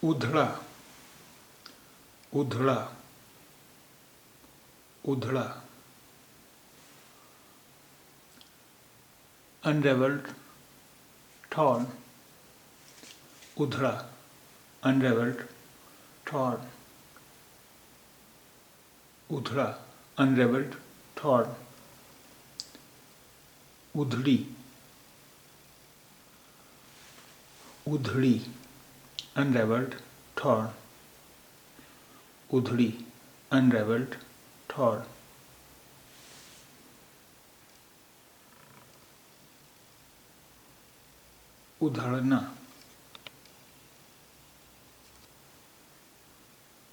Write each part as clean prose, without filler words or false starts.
उधड़ा उधड़ा उधड़ा unraveled, torn, उधड़ा unraveled, torn, उधड़ा unraveled, torn, उधड़ी उधड़ी unraveled, torn, उधड़ी unraveled, torn, उधड़ना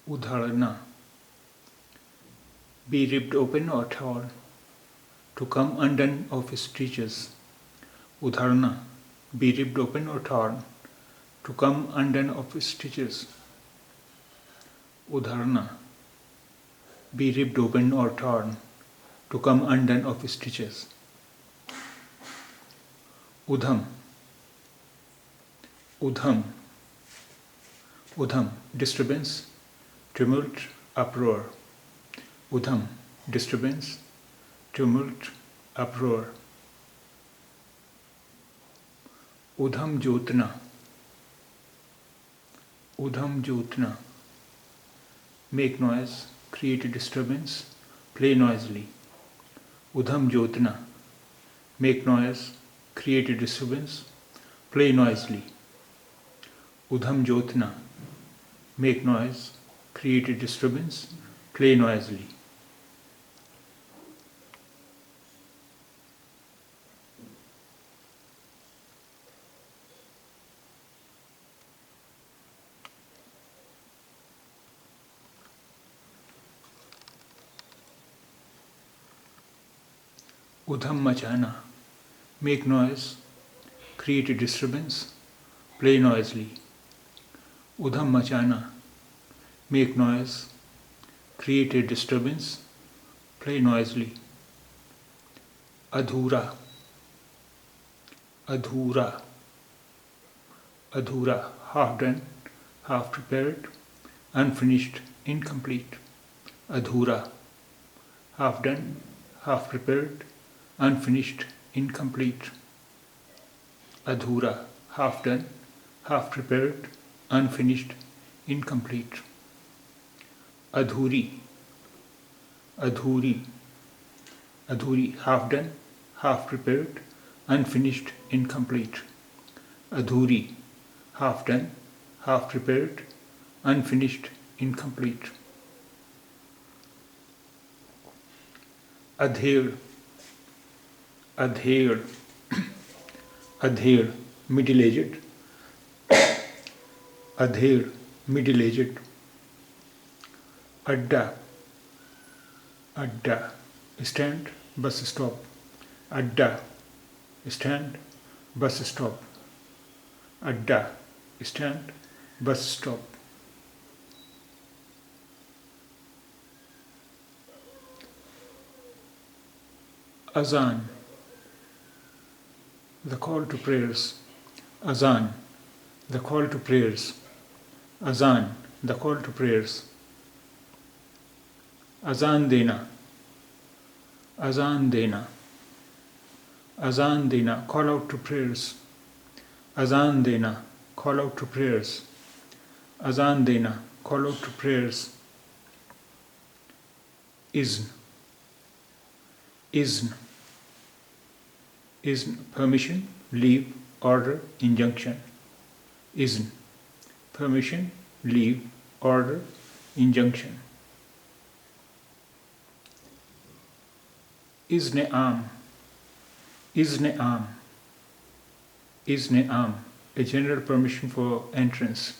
उधड़ना be ripped open or torn, to come undone of his stitches. उधड़ना be ripped open or torn, to come undone of his stitches. उधड़ना be ripped open or torn, to come undone of his stitches. Udham Udham Udham disturbance, tumult, uproar. Udham disturbance, tumult, uproar. Udham jyotna Udham jyotna make noise, create a disturbance, play noisily. Udham jyotna make noise, create a disturbance, play noisily. Udham jyotna make noise, create a disturbance, play noisily. Udham machana make noise, create a disturbance, play noisily. Udham machana make noise, create a disturbance, play noisily. Adhura Adhura Adhura half done, half prepared, unfinished, incomplete. Adhura half done, half prepared, unfinished, incomplete. Adhura half done, half prepared, unfinished, incomplete. Adhuri Adhuri Adhuri half done, half prepared, unfinished, incomplete. Adhuri half done, half prepared, unfinished, incomplete. Adhere Adhere Adhere middle-aged Adhere middle-aged. Adda Adda stand, bus stop. Adda stand, bus stop. Adda stand, bus stop. Azan the call to prayers. Azan the call to prayers. Azan the call to prayers. Azan dena Azan dena Azan dena call out to prayers. Azan dena call out to prayers. Azan dena call out to prayers. Izn Izn Izn permission, leave, order, injunction. Izn permission, leave, order, injunction. Izne am Izne am Izne am a general permission for entrance.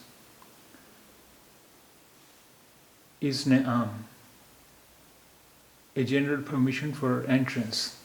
Izne am a general permission for entrance.